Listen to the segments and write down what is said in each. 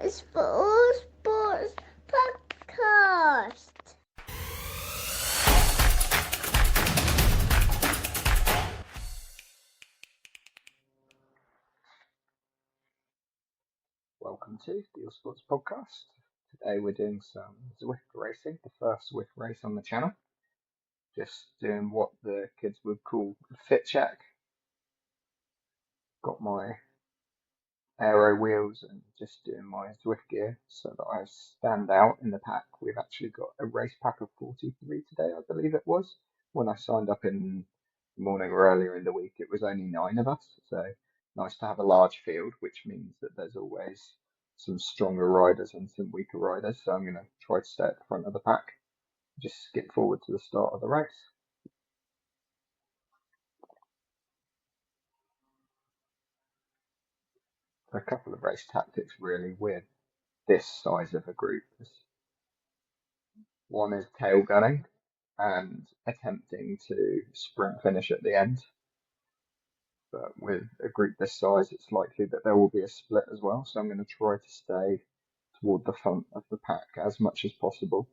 Sports Podcast. Welcome to the Sports Podcast. Today we're doing some ZWIFT racing, the first ZWIFT race on the channel. Just doing what the kids would call a fit check. Got my aero wheels and just doing my ZWIFT gear so that I stand out in the pack. We've actually got a race pack of 43 today, I believe it was. When I signed up in the morning or earlier in the week, it was only 9 of us. So nice to have a large field, which means that there's always some stronger riders and some weaker riders. So I'm going to try to stay at the front of the pack. Just skip forward to the start of the race. A couple of race tactics really with this size of a group. One is tail gunning and attempting to sprint finish at the end. But with a group this size, it's likely that there will be a split as well. So I'm going to try to stay toward the front of the pack as much as possible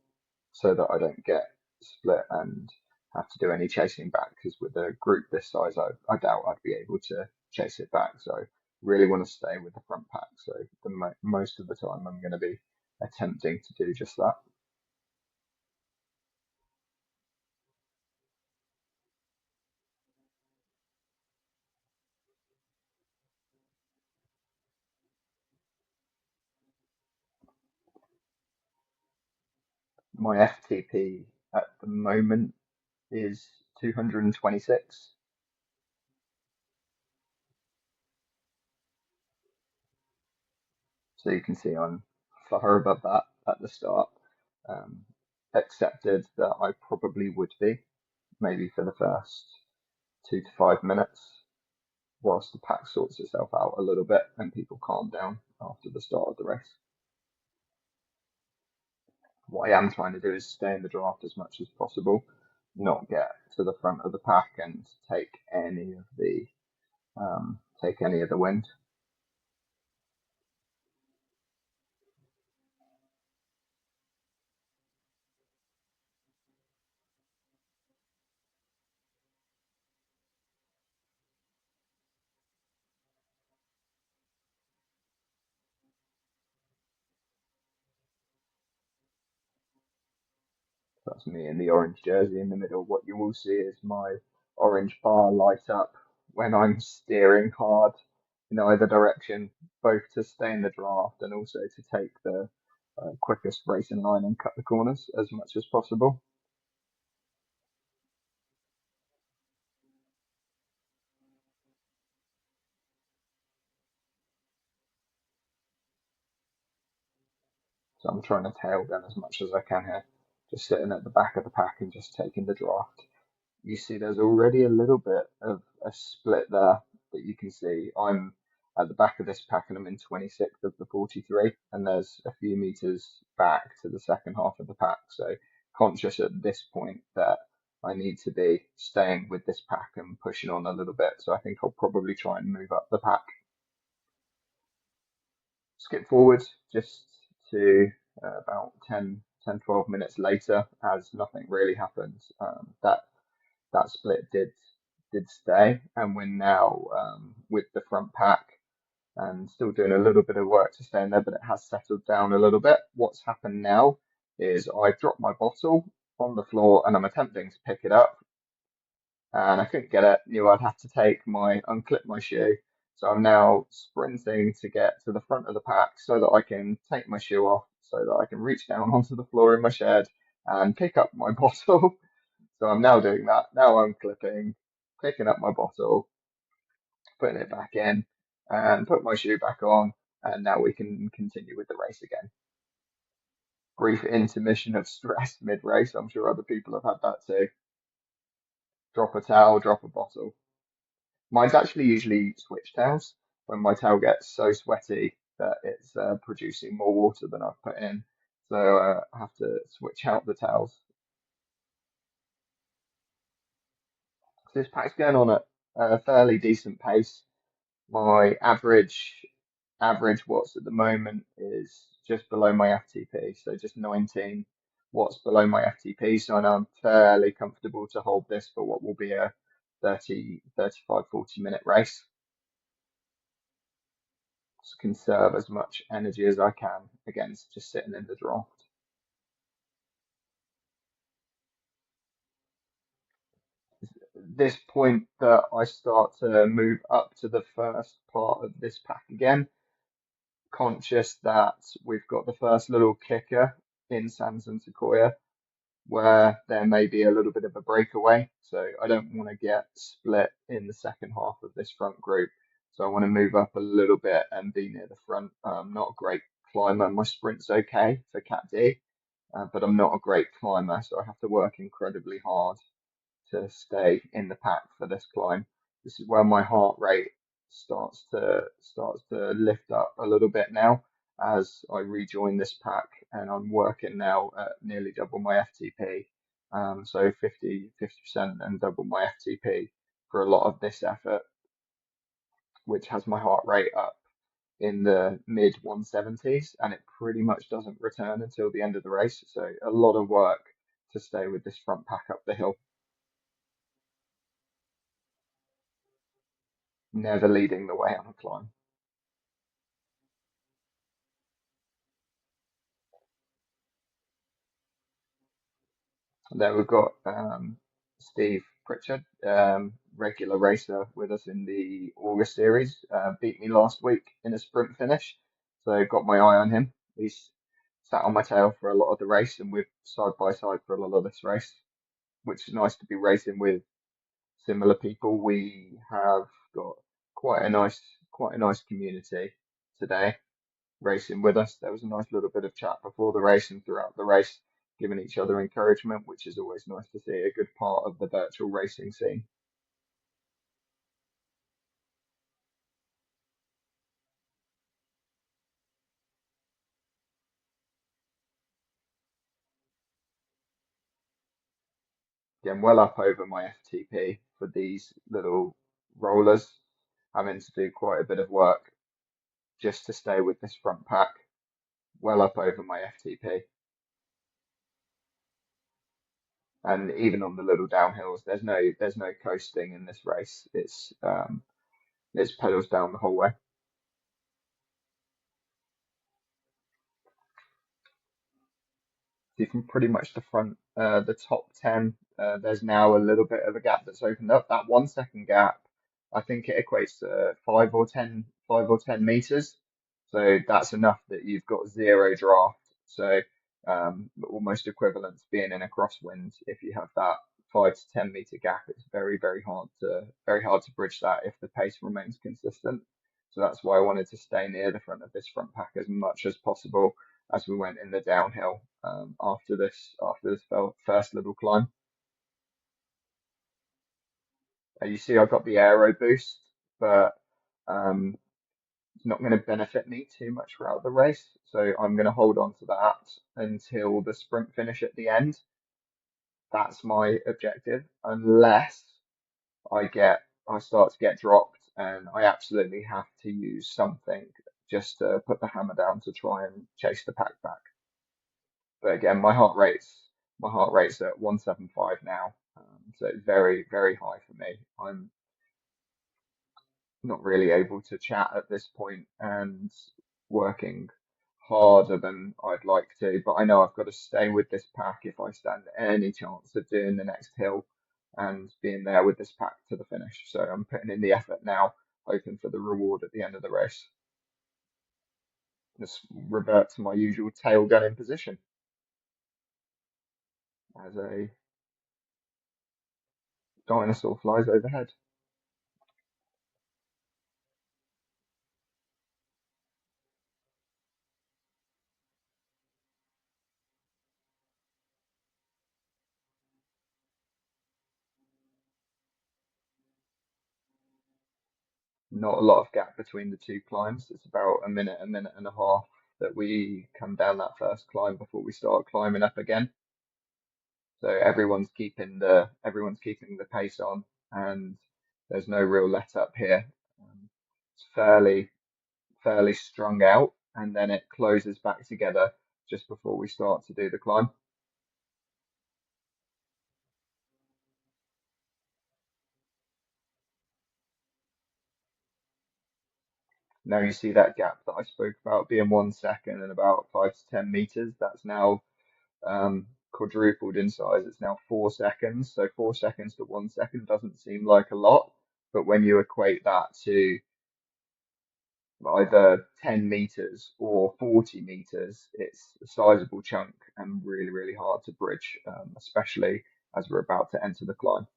so that I don't get split and have to do any chasing back. Because with a group this size, I doubt I'd be able to chase it back. So I really want to stay with the front pack. So most of the time, I'm going to be attempting to do just that. My FTP at the moment is 226. So you can see I'm far above that at the start. Accepted that I probably would be, maybe for the first 2 to 5 minutes, whilst the pack sorts itself out a little bit and people calm down after the start of the race. What I am trying to do is stay in the draft as much as possible, not get to the front of the pack and take any of the wind. That's me in the orange jersey in the middle. What you will see is my orange bar light up when I'm steering hard in either direction, both to stay in the draft and also to take the quickest racing line and cut the corners as much as possible. So I'm trying to tail gun as much as I can here, just sitting at the back of the pack and just taking the draft. You see there's already a little bit of a split there that you can see. I'm at the back of this pack and I'm in 26th of the 43, and there's a few meters back to the second half of the pack. So conscious at this point that I need to be staying with this pack and pushing on a little bit. So I think I'll probably try and move up the pack. Skip forward just to about 12 minutes later, as nothing really happens. That split did stay, and we're now with the front pack and still doing a little bit of work to stay in there, but it has settled down a little bit. What's happened now is I dropped my bottle on the floor and I'm attempting to pick it up, and I couldn't get it. Knew I'd have to unclip my shoe. So I'm now sprinting to get to the front of the pack so that I can take my shoe off, so that I can reach down onto the floor in my shed and pick up my bottle. So I'm now doing that. Now I'm clipping, picking up my bottle, putting it back in, and put my shoe back on. And now we can continue with the race again. Brief intermission of stress mid-race. I'm sure other people have had that too. Drop a towel, drop a bottle. Mine's actually usually switch towels when my towel gets so sweaty that it's producing more water than I've put in. So I have to switch out the towels. So this pack's going on at a fairly decent pace. My average average watts at the moment is just below my FTP, so just 19 watts below my FTP. So I know I'm fairly comfortable to hold this for what will be a 30, 35, 40-minute race. Just conserve as much energy as I can against just sitting in the draft. This point that I start to move up to the first part of this pack again, conscious that we've got the first little kicker in Sands and Sequoia where there may be a little bit of a breakaway. So I don't want to get split in the second half of this front group. So I want to move up a little bit and be near the front. I'm not a great climber. My sprint's okay for Cat D, but I'm not a great climber, so I have to work incredibly hard to stay in the pack for this climb. This is where my heart rate starts to lift up a little bit now as I rejoin this pack, and I'm working now at nearly double my FTP. So 50% and double my FTP for a lot of this effort, which has my heart rate up in the mid 170s, and it pretty much doesn't return until the end of the race. So a lot of work to stay with this front pack up the hill. Never leading the way on a climb. There we've got Steve Pritchard, regular racer with us in the August series, beat me last week in a sprint finish, so got my eye on him. He's sat on my tail for a lot of the race, and we're side by side for a lot of this race, which is nice to be racing with similar people. We have got quite a nice community today racing with us. There was a nice little bit of chat before the race and throughout the race, giving each other encouragement, which is always nice to see, a good part of the virtual racing scene. Getting well up over my FTP for these little rollers, having to do quite a bit of work just to stay with this front pack, well up over my FTP. And even on the little downhills, there's no coasting in this race. It's pedals down the whole way. See from pretty much the top 10, there's now a little bit of a gap that's opened up. That 1 second gap, I think it equates to 5 or 10 meters. So that's enough that you've got zero draft. So almost equivalent to being in a crosswind. If you have that 5 to 10 meter gap, it's very hard to bridge that if the pace remains consistent. So that's why I wanted to stay near the front of this front pack as much as possible as we went in the downhill after this first little climb. You see, I got the aero boost, but um, it's not going to benefit me too much throughout the race. So I'm going to hold on to that until the sprint finish at the end. That's my objective, unless I start to get dropped and I absolutely have to use something just to put the hammer down to try and chase the pack back. But again, my heart rate's at 175 now, so it's very very high for me. I'm not really able to chat at this point and working harder than I'd like to, but I know I've got to stay with this pack if I stand any chance of doing the next hill and being there with this pack to the finish. So I'm putting in the effort now, hoping for the reward at the end of the race. Just revert to my usual tail gunning position as a dinosaur flies overhead. Not a lot of gap between the two climbs. It's about a minute and a half that we come down that first climb before we start climbing up again. So everyone's keeping the pace on, and there's no real let up here. It's fairly strung out, and then it closes back together just before we start to do the climb. Now you see that gap that I spoke about being 1 second and about 5 to 10 meters. That's now quadrupled in size. It's now 4 seconds. So 4 seconds to 1 second doesn't seem like a lot, but when you equate that to either 10 meters or 40 meters, it's a sizable chunk and really, really hard to bridge, especially as we're about to enter the climb.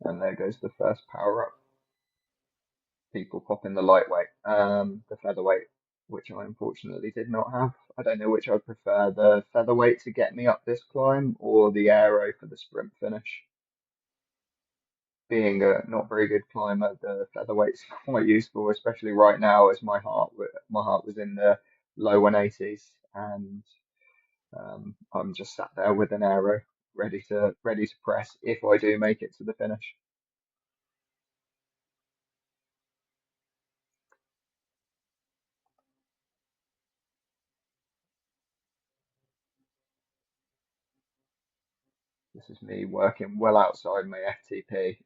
And there goes the first power up. People pop in the lightweight, the featherweight, which I unfortunately did not have. I don't know which I prefer, the featherweight to get me up this climb or the aero for the sprint finish. Being a not very good climber, the featherweight's quite useful, especially right now as my heart was in the low 180s, and I'm just sat there with an aero ready to press if I do make it to the finish. This is me working well outside my FTP,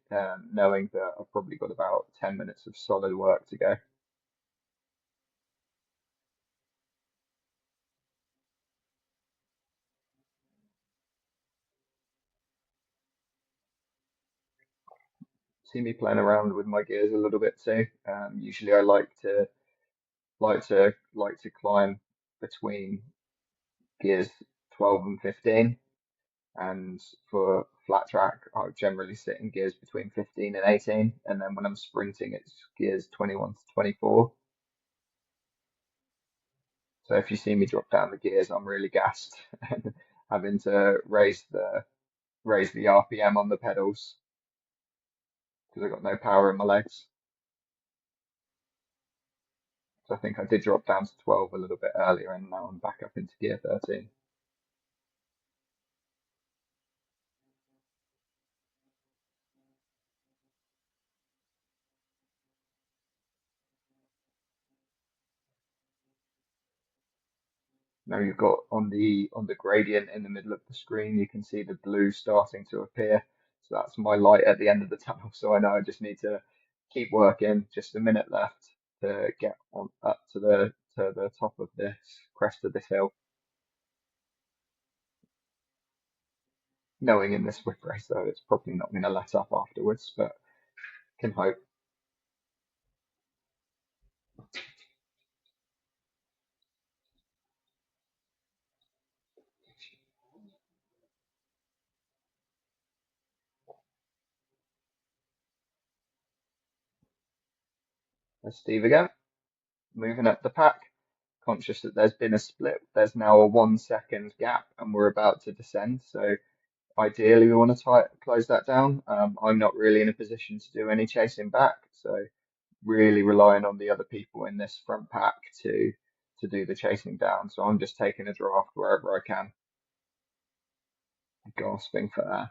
knowing that I've probably got about 10 minutes of solid work to go. See me playing around with my gears a little bit too. Usually I like to climb between gears 12 and 15, and for flat track I generally sit in gears between 15 and 18, and then when I'm sprinting it's gears 21 to 24. So if you see me drop down the gears, I'm really gassed and having to raise the RPM on the pedals because I've got no power in my legs. So I think I did drop down to 12 a little bit earlier, and now I'm back up into gear 13. Now you've got on the gradient in the middle of the screen, you can see the blue starting to appear. So that's my light at the end of the tunnel. So I know I just need to keep working. Just a minute left to get on up to the top of this crest of this hill. Knowing in this whip race though, it's probably not going to let up afterwards, but can hope. There's Steve again, moving up the pack. Conscious that there's been a split. There's now a 1 second gap, and we're about to descend. So ideally, we want to close that down. I'm not really in a position to do any chasing back, so really relying on the other people in this front pack to do the chasing down. So I'm just taking a draft wherever I can, gasping for air.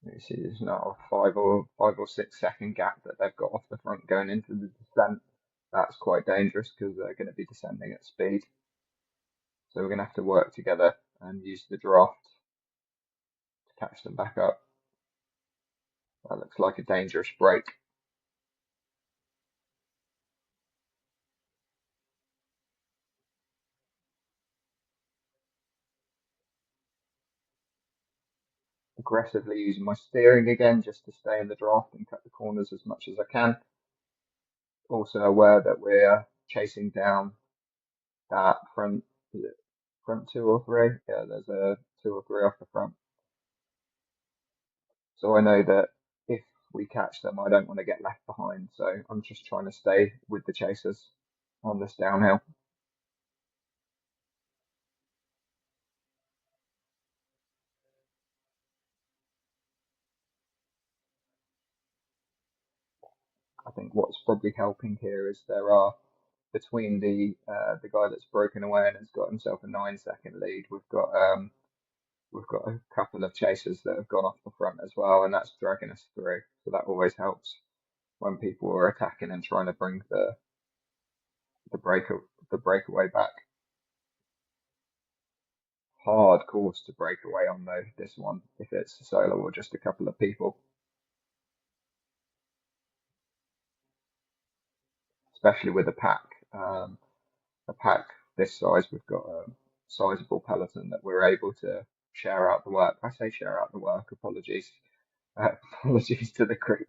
You see, there's now a 5 or 6 second gap that they've got off the front going into the descent. That's quite dangerous because they're going to be descending at speed. So we're going to have to work together and use the draft to catch them back up. That looks like a dangerous break. aggressively using my steering again just to stay in the draft and cut the corners as much as I can. Also aware that we're chasing down that front, is it front two or three? Yeah, there's a two or three off the front. So I know that if we catch them, I don't want to get left behind. So I'm just trying to stay with the chasers on this downhill. I think what's probably helping here is there are between the guy that's broken away and has got himself a 9 second lead. We've got a couple of chasers that have gone off the front as well, and that's dragging us through. So that always helps when people are attacking and trying to bring the break the breakaway back. Hard course to break away on though, this one, if it's a solo or just a couple of people. Especially with a pack this size, we've got a sizable peloton that we're able to share out the work. I say share out the work, apologies. Apologies to the group.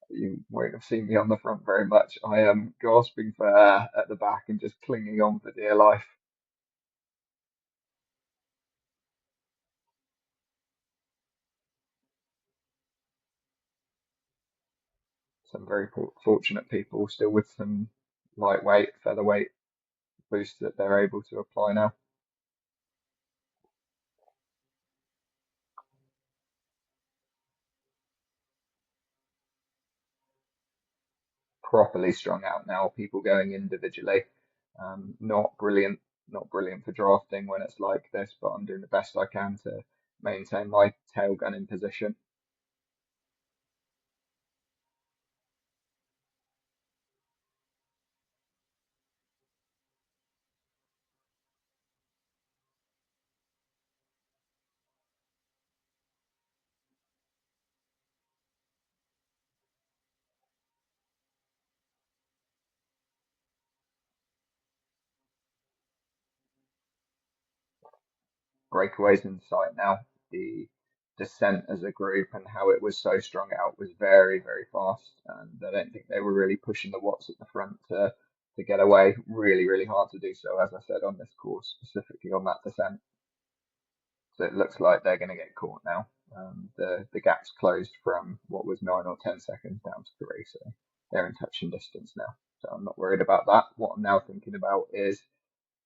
You won't have seen me on the front very much. I am gasping for air at the back and just clinging on for dear life. Some very fortunate people still with some lightweight, featherweight boost that they're able to apply now. Properly strung out now, people going individually. Not brilliant, not brilliant for drafting when it's like this, but I'm doing the best I can to maintain my tail gun in position. Breakaways in sight now. The descent as a group and how it was so strung out was very, very fast. And I don't think they were really pushing the watts at the front to get away. Really, really hard to do so, as I said, on this course, specifically on that descent. So it looks like they're going to get caught now. The gap's closed from what was 9 or 10 seconds down to 3, so they're in touching distance now. So I'm not worried about that. What I'm now thinking about is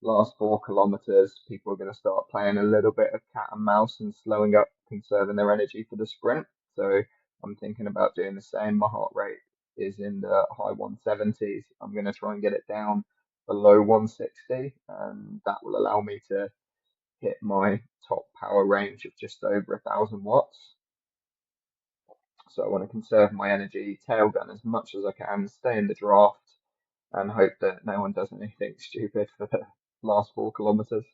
last 4 kilometers, people are going to start playing a little bit of cat and mouse and slowing up, conserving their energy for the sprint. So I'm thinking about doing the same. My heart rate is in the high 170s. I'm going to try and get it down below 160, and that will allow me to hit my top power range of just over 1,000 watts. So I want to conserve my energy, tail gun as much as I can, stay in the draft, and hope that no one does anything stupid for the last 4 kilometers.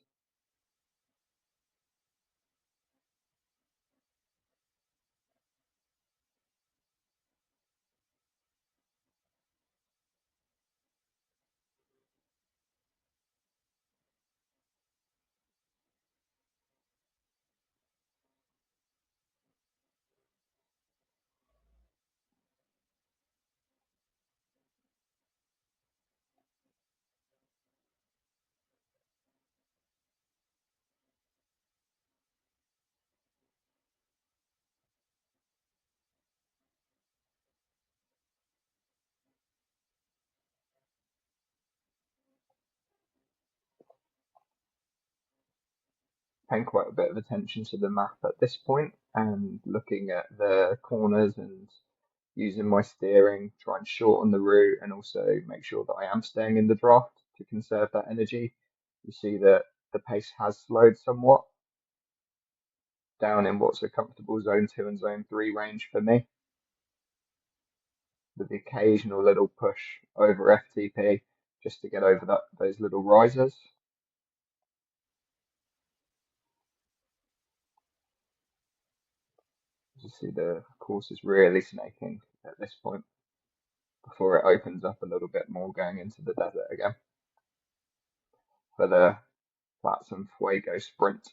Paying quite a bit of attention to the map at this point and looking at the corners and using my steering, try and shorten the route and also make sure that I am staying in the draft to conserve that energy. You see that the pace has slowed somewhat down in what's a comfortable zone 2 and zone 3 range for me, with the occasional little push over FTP just to get over those little risers. You see the course is really snaking at this point before it opens up a little bit more going into the desert again for the Flats and Fuego sprint.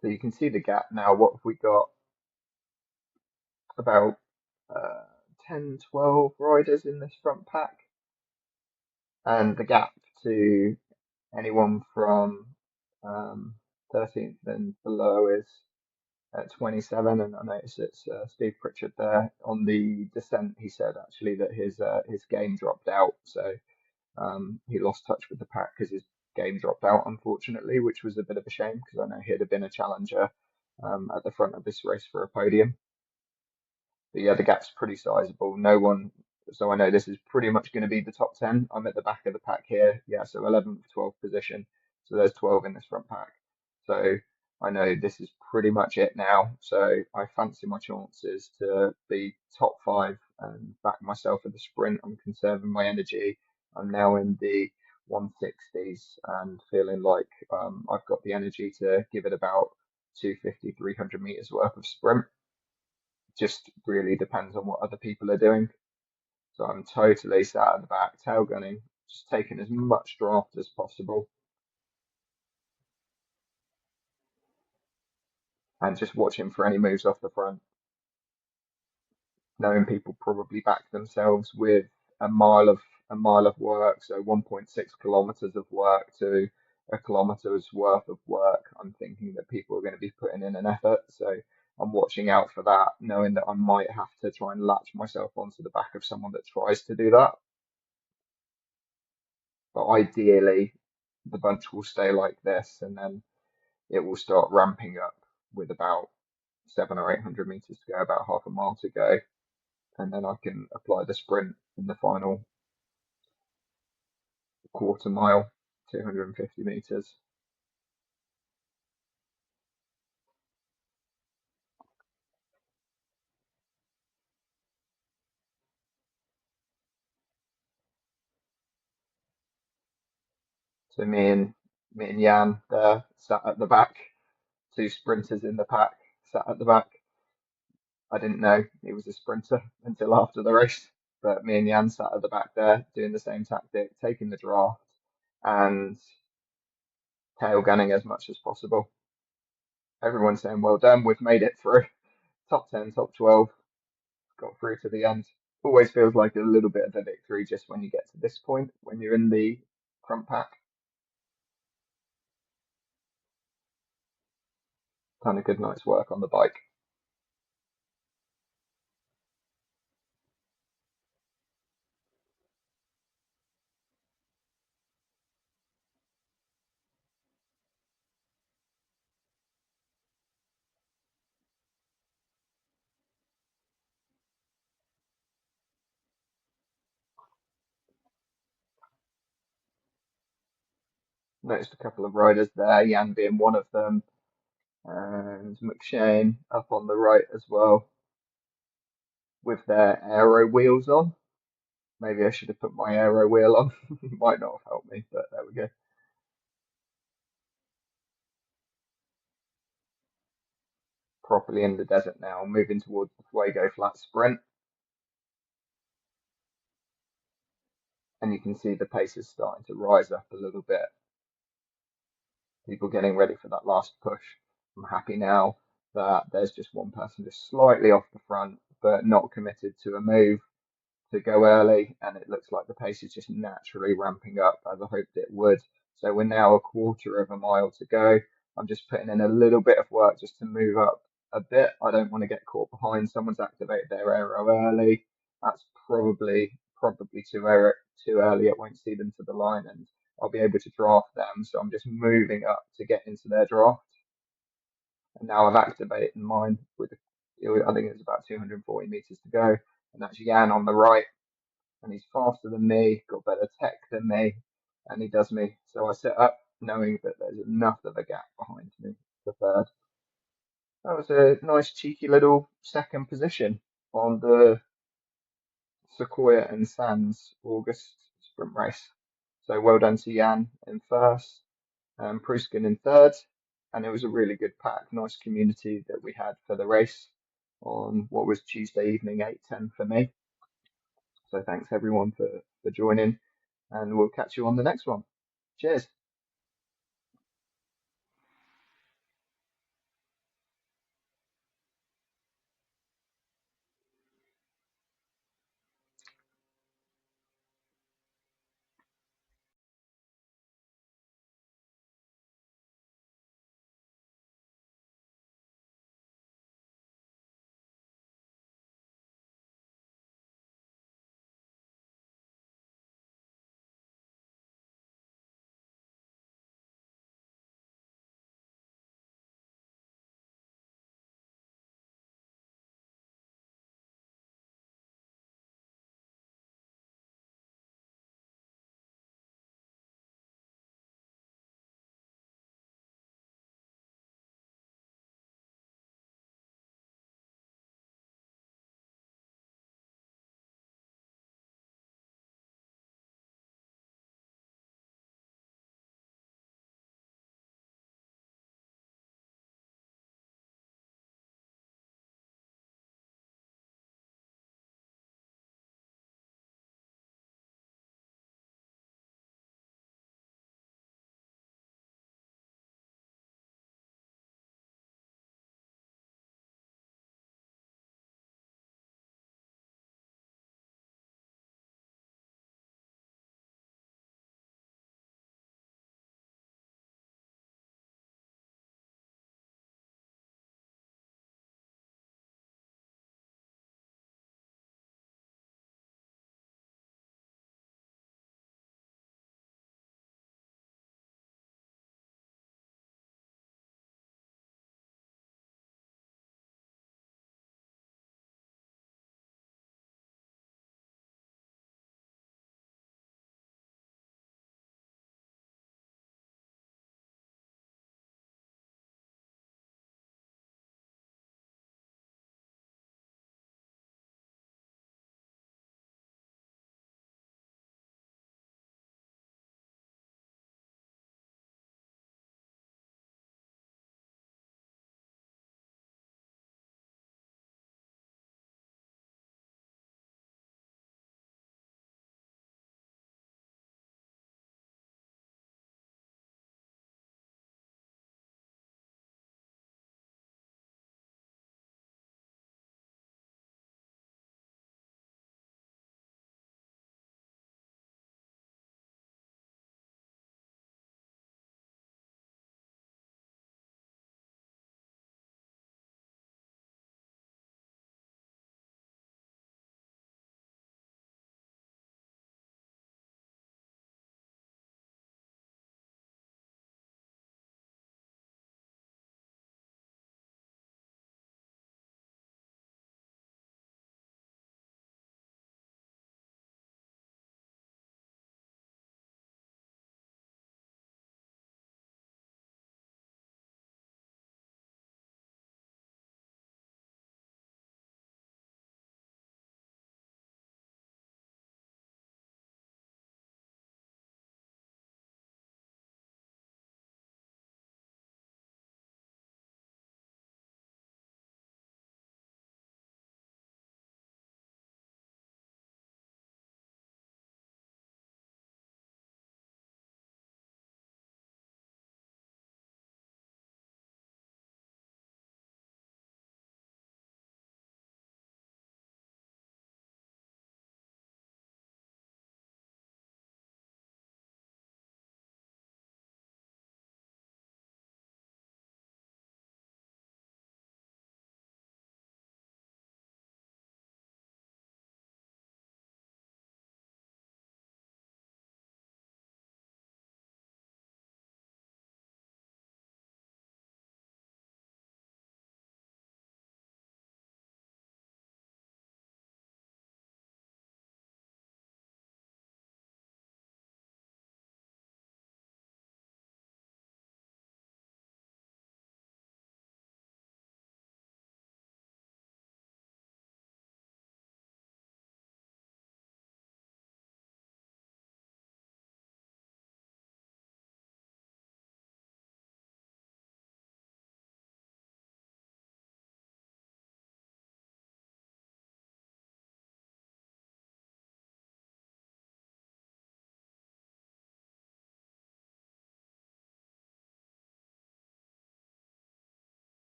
So you can see the gap now. What have we got? About uh, 10, 12 riders in this front pack, and the gap to anyone from 13th and below is at 27. And I noticed it's Steve Pritchard there on the descent. He said actually that his game dropped out, so he lost touch with the pack because his game dropped out, unfortunately, which was a bit of a shame because I know he'd have been a challenger at the front of this race for a podium. But yeah, the gap's pretty sizable. No one, so I know this is pretty much going to be the top 10. I'm at the back of the pack here. Yeah, so 11th, 12th position. So there's 12 in this front pack. So I know this is pretty much it now. So I fancy my chances to be top 5 and back myself at the sprint. I'm conserving my energy. I'm now in the 160s and feeling like I've got the energy to give it about 250, 300 meters worth of sprint. Just really depends on what other people are doing. So I'm totally sat at the back, tail gunning, just taking as much draft as possible and just watching for any moves off the front, knowing people probably back themselves with a mile of work, so 1.6 kilometers of work to a kilometer's worth of work. I'm thinking that people are going to be putting in an effort, so I'm watching out for that, knowing that I might have to try and latch myself onto the back of someone that tries to do that. But ideally, the bunch will stay like this, and then it will start ramping up with about 700 or 800 meters to go, about half a mile to go, and then I can apply the sprint in the final quarter mile, 250 meters. So me and Jan there sat at the back, two sprinters in the pack sat at the back. I didn't know he was a sprinter until after the race, but me and Jan sat at the back there doing the same tactic, taking the draft and tail gunning as much as possible. Everyone's saying, well done, we've made it through. Top 10, top 12, got through to the end. Always feels like a little bit of a victory just when you get to this point, when you're in the front pack. Done a good night's work on the bike. Noticed a couple of riders there, Jan being one of them, and McShane up on the right as well, with their aero wheels on. Maybe I should have put my aero wheel on. Might not have helped me, but there we go. Properly in the desert now, moving towards the Fuego flat sprint. And you can see the pace is starting to rise up a little bit. People getting ready for that last push. I'm happy now that there's just one person just slightly off the front, but not committed to a move to go early, and it looks like the pace is just naturally ramping up as I hoped it would. So we're now a quarter of a mile to go. I'm just putting in a little bit of work just to move up a bit. I don't want to get caught behind. Someone's activated their aero early. That's probably too early. I won't see them to the line, and I'll be able to draft them. So I'm just moving up to get into their draft. And now I've activated mine with, I think it's about 240 meters to go, and that's Jan on the right, and he's faster than me, got better tech than me, and he does me. So I set up knowing that there's enough of a gap behind me for third. That was a nice cheeky little second position on the Sequoia and Sands August sprint race. So well done to Jan in first, Pruskin in third, and it was a really good pack, nice community that we had for the race on what was Tuesday evening, 8:10 for me. So thanks everyone for joining, and we'll catch you on the next one. Cheers.